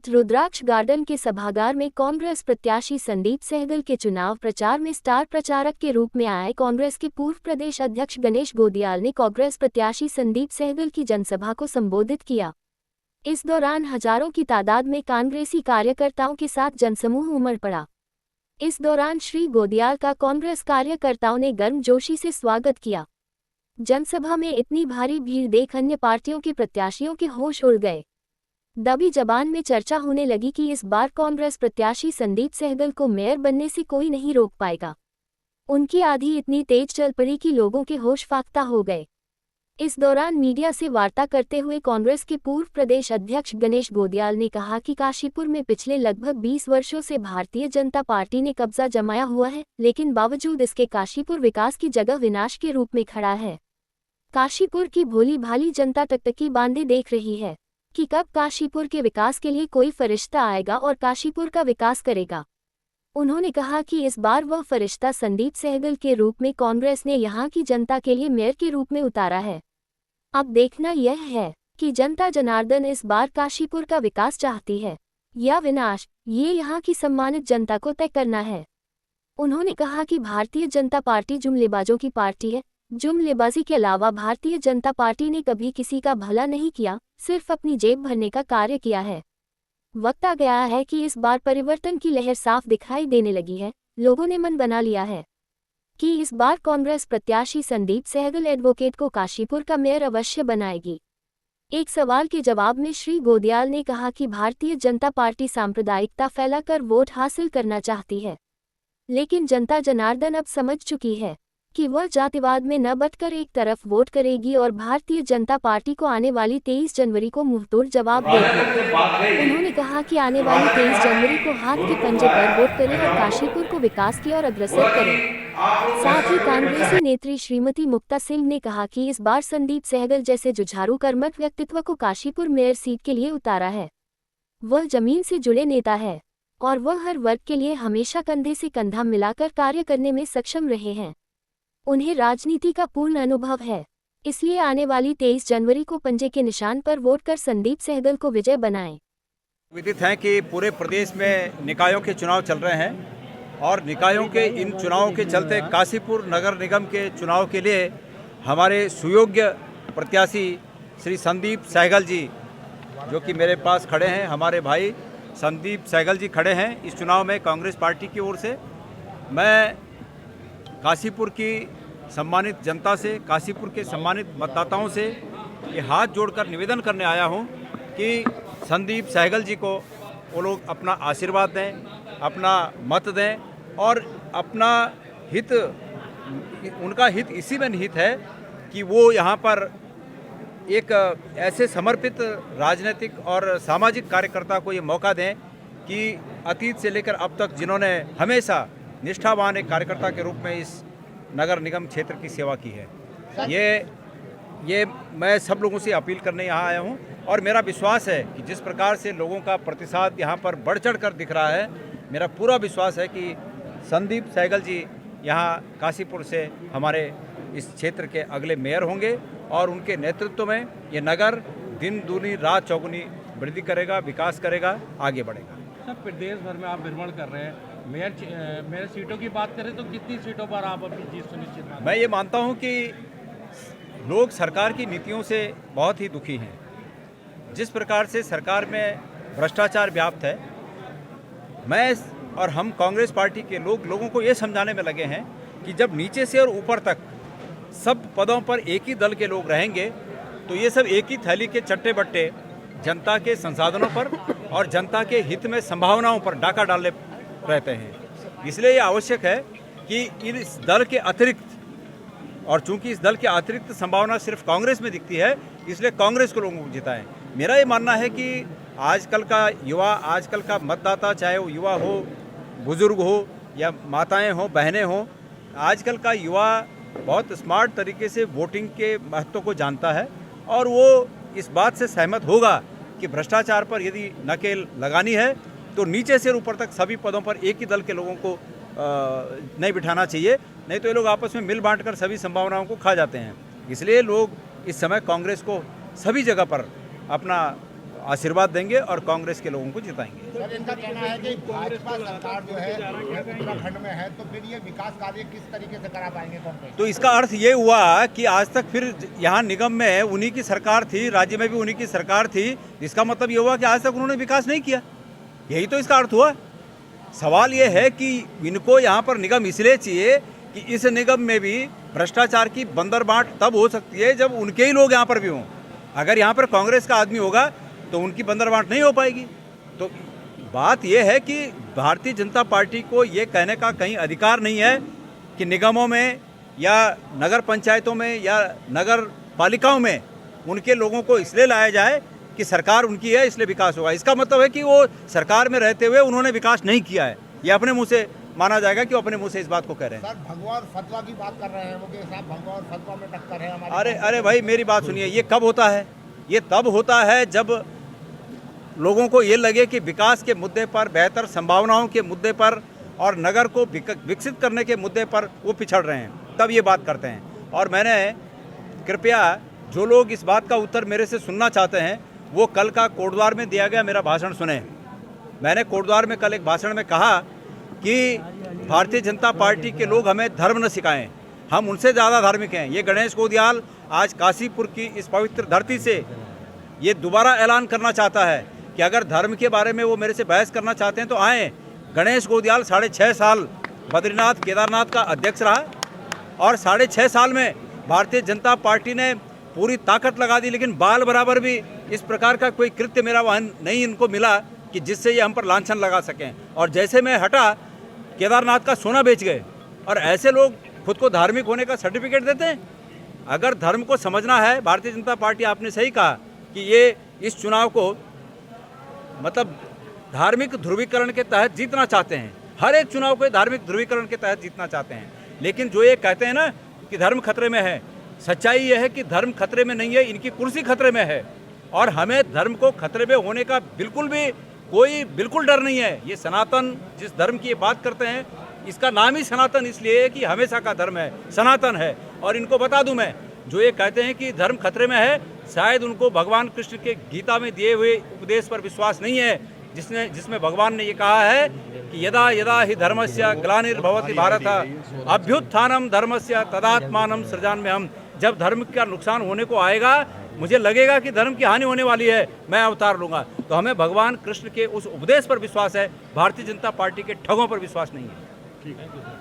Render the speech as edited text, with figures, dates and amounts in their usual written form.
रुद्राक्ष garden के सभागार में कांग्रेस प्रत्याशी संदीप सहगल के चुनाव प्रचार में स्टार प्रचारक के रूप में आए कांग्रेस के पूर्व प्रदेश अध्यक्ष गणेश गोदियाल ने कांग्रेस प्रत्याशी संदीप सहगल की जनसभा को संबोधित किया। इस दौरान हजारों की तादाद में कांग्रेसी कार्यकर्ताओं के साथ जनसमूह उमड़ पड़ा। इस दौरान श्री गोदियाल का कांग्रेस कार्यकर्ताओं ने गर्मजोशी से स्वागत किया। जनसभा में इतनी भारी भीड़ देख अन्य पार्टियों के प्रत्याशियों के होश उड़ गए। दबी जबान में चर्चा होने लगी कि इस बार कांग्रेस प्रत्याशी संदीप सहगल को मेयर बनने से कोई नहीं रोक पाएगा। उनकी आंधी इतनी तेज चल पड़ी कि लोगों के होश फाख्ता हो गए। इस दौरान मीडिया से वार्ता करते हुए कांग्रेस के पूर्व प्रदेश अध्यक्ष गणेश गोदियाल ने कहा कि काशीपुर में पिछले लगभग 20 वर्षों से भारतीय जनता पार्टी ने कब्जा जमाया हुआ है, लेकिन बावजूद इसके काशीपुर विकास की जगह विनाश के रूप में खड़ा है। काशीपुर की भोली भाली जनता टकटकी बांधे देख रही है कि कब काशीपुर के विकास के लिए कोई फरिश्ता आएगा और काशीपुर का विकास करेगा। उन्होंने कहा कि इस बार वह फरिश्ता संदीप सहगल के रूप में कांग्रेस ने यहां की जनता के लिए मेयर के रूप में उतारा है। अब देखना यह है कि जनता जनार्दन इस बार काशीपुर का विकास चाहती है या विनाश, ये यहां की सम्मानित जनता को तय करना है। उन्होंने कहा कि भारतीय जनता पार्टी जुमलेबाजों की पार्टी है। जुमलेबाजी के अलावा भारतीय जनता पार्टी ने कभी किसी का भला नहीं किया, सिर्फ अपनी जेब भरने का कार्य किया है। वक्त आ गया है कि इस बार परिवर्तन की लहर साफ दिखाई देने लगी है। लोगों ने मन बना लिया है कि इस बार कांग्रेस प्रत्याशी संदीप सहगल एडवोकेट को काशीपुर का मेयर अवश्य बनाएगी। एक सवाल के जवाब में श्री गोदियाल ने कहा कि भारतीय जनता पार्टी सांप्रदायिकता फैलाकर वोट हासिल करना चाहती है, लेकिन जनता जनार्दन अब समझ चुकी है कि वह जातिवाद में न बटकर एक तरफ वोट करेगी और भारतीय जनता पार्टी को आने वाली 23 जनवरी को मुंहतोड़ जवाब देगी। उन्होंने कहा कि आने वाली 23 जनवरी को हाथ के पंजे पर वोट करें और काशीपुर को विकास की ओर अग्रसर करें। साथ ही कांग्रेसी नेत्री श्रीमती मुक्ता सिंह ने कहा कि इस बार संदीप सहगल जैसे जुझारू कर्मठ व्यक्तित्व को काशीपुर मेयर सीट के लिए उतारा है। वह जमीन से जुड़े नेता है और वह हर वर्ग के लिए हमेशा कंधे से कंधा मिलाकर कार्य करने में सक्षम रहे हैं। उन्हें राजनीति का पूर्ण अनुभव है, इसलिए आने वाली 23 जनवरी को पंजे के निशान पर वोट कर संदीप सहगल को विजय बनाएं। विदित है कि पूरे प्रदेश में निकायों के चुनाव चल रहे हैं और निकायों के इन चुनावों के चलते काशीपुर नगर निगम के चुनाव के लिए हमारे सुयोग्य प्रत्याशी श्री संदीप सहगल जी, जो कि मेरे पास खड़े हैं, हमारे भाई संदीप सहगल जी खड़े हैं इस चुनाव में कांग्रेस पार्टी की ओर से। मैं काशीपुर की सम्मानित जनता से, काशीपुर के सम्मानित मतदाताओं से ये हाथ जोड़कर निवेदन करने आया हूँ कि संदीप सहगल जी को वो लोग अपना आशीर्वाद दें, अपना मत दें और अपना हित, उनका हित इसी में निहित है कि वो यहाँ पर एक ऐसे समर्पित राजनीतिक और सामाजिक कार्यकर्ता को ये मौका दें कि अतीत से लेकर अब तक जिन्होंने हमेशा निष्ठावान एक कार्यकर्ता के रूप में इस नगर निगम क्षेत्र की सेवा की है, ये मैं सब लोगों से अपील करने यहाँ आया हूँ। और मेरा विश्वास है कि जिस प्रकार से लोगों का प्रतिसाद यहाँ पर बढ़ चढ़ कर दिख रहा है, मेरा पूरा विश्वास है कि संदीप सहगल जी यहाँ काशीपुर से हमारे इस क्षेत्र के अगले मेयर होंगे और उनके नेतृत्व में ये नगर दिन दूनी रात चौगुनी वृद्धि करेगा, विकास करेगा, आगे बढ़ेगा। सब प्रदेश भर में आप भ्रमण कर रहे हैं, मेयर सीटों की बात करें तो कितनी सीटों पर आप अपनी जीत सुनिश्चित? मैं ये मानता हूं कि लोग सरकार की नीतियों से बहुत ही दुखी हैं। जिस प्रकार से सरकार में भ्रष्टाचार व्याप्त है, मैं और हम कांग्रेस पार्टी के लोगों को ये समझाने में लगे हैं कि जब नीचे से और ऊपर तक सब पदों पर एक ही दल के लोग रहेंगे तो ये सब एक ही थैली के चट्टे बट्टे जनता के संसाधनों पर और जनता के हित में संभावनाओं पर डाका डालने रहते हैं। इसलिए ये आवश्यक है कि इस दल के अतिरिक्त, और चूंकि इस दल के अतिरिक्त संभावना सिर्फ कांग्रेस में दिखती है, इसलिए कांग्रेस को लोगों को जिताएं। मेरा ये मानना है कि आजकल का युवा, आजकल का मतदाता, चाहे वो युवा हो, बुजुर्ग हो या माताएं हो, बहनें हो, आजकल का युवा बहुत स्मार्ट तरीके से वोटिंग के महत्व को जानता है और वो इस बात से सहमत होगा कि भ्रष्टाचार पर यदि नकेल लगानी है तो नीचे से ऊपर तक सभी पदों पर एक ही दल के लोगों को नहीं बिठाना चाहिए, नहीं तो ये लोग आपस में मिल बांट कर सभी संभावनाओं को खा जाते हैं। इसलिए लोग इस समय कांग्रेस को सभी जगह पर अपना आशीर्वाद देंगे और कांग्रेस के लोगों को जिताएंगे। सर, इनका कहना है कि भाजपा सरकार जो है उत्तराखंड में है, तो फिर ये विकास कार्य किस तरीके से करा पाएंगे कांग्रेस? तो इसका अर्थ ये हुआ कि आज तक फिर यहाँ निगम में उन्हीं की सरकार थी, राज्य में भी उन्हीं की सरकार थी। इसका मतलब ये हुआ कि आज तक उन्होंने विकास नहीं किया, यही तो इसका अर्थ हुआ। सवाल ये है कि इनको यहाँ पर निगम इसलिए चाहिए कि इस निगम में भी भ्रष्टाचार की बंदरबाट तब हो सकती है जब उनके ही लोग यहाँ पर भी हों। अगर यहाँ पर कांग्रेस का आदमी होगा तो उनकी बंदरबाट नहीं हो पाएगी। तो बात यह है कि भारतीय जनता पार्टी को ये कहने का कहीं अधिकार नहीं है कि निगमों में या नगर पंचायतों में या नगर पालिकाओं में उनके लोगों को इसलिए लाया जाए कि सरकार उनकी है इसलिए विकास होगा। इसका मतलब है कि वो सरकार में रहते हुए उन्होंने विकास नहीं किया है। ये अपने मुंह से माना जाएगा कि वो अपने मुंह से इस बात को कह रहे हैं। सर, भगवा और फतवा की बात कर रहे हैं वो कि साहब भगवा और फतवा में टक्कर है हमारी। अरे भाई मेरी बात सुनिए, ये कब होता है? ये तब होता है जब लोगों को ये लगे कि विकास के मुद्दे पर, बेहतर संभावनाओं के मुद्दे पर और नगर को विकसित करने के मुद्दे पर वो पिछड़ रहे हैं, तब ये बात करते हैं। और मैंने कृपया जो लोग इस बात का उत्तर मेरे से सुनना चाहते हैं वो कल का कोटद्वार में दिया गया मेरा भाषण सुने। मैंने कोटद्वार में कल एक भाषण में कहा कि भारतीय जनता पार्टी के लोग हमें धर्म न सिखाएं, हम उनसे ज़्यादा धार्मिक हैं। ये गणेश गोदियाल आज काशीपुर की इस पवित्र धरती से ये दोबारा ऐलान करना चाहता है कि अगर धर्म के बारे में वो मेरे से बहस करना चाहते हैं तो आएँ। गणेश गोदियाल 6.5 साल बद्रीनाथ केदारनाथ का अध्यक्ष रहा और 6.5 साल में भारतीय जनता पार्टी ने पूरी ताकत लगा दी, लेकिन बाल बराबर भी इस प्रकार का कोई कृत्य मेरा वहाँ नहीं इनको मिला कि जिससे ये हम पर लांछन लगा सकें। और जैसे मैं हटा केदारनाथ का सोना बेच गए। और ऐसे लोग खुद को धार्मिक होने का सर्टिफिकेट देते हैं। अगर धर्म को समझना है, भारतीय जनता पार्टी, आपने सही कहा कि ये इस चुनाव को मतलब धार्मिक ध्रुवीकरण के तहत जीतना चाहते हैं। हर एक चुनाव को धार्मिक ध्रुवीकरण के तहत जीतना चाहते हैं। लेकिन जो ये कहते हैं ना कि धर्म खतरे में है, सच्चाई ये है कि धर्म खतरे में नहीं है, इनकी कुर्सी खतरे में है। और हमें धर्म को खतरे में होने का बिल्कुल डर नहीं है। ये सनातन जिस धर्म की ये बात करते हैं, इसका नाम ही सनातन इसलिए है कि हमेशा का धर्म है, सनातन है। और इनको बता दूं मैं, जो ये कहते हैं कि धर्म खतरे में है, शायद उनको भगवान कृष्ण के गीता में दिए हुए उपदेश पर विश्वास नहीं है, जिसमें भगवान ने ये कहा है कि यदा यदा ही धर्मस्य ग्लानिर्भवति भारत अभ्युत्थानम धर्मस्य तदात्मानं सृजाम्यहम्। जब धर्म का नुकसान होने को आएगा, मुझे लगेगा कि धर्म की हानि होने वाली है, मैं अवतार लूंगा। तो हमें भगवान कृष्ण के उस उपदेश पर विश्वास है, भारतीय जनता पार्टी के ठगों पर विश्वास नहीं है।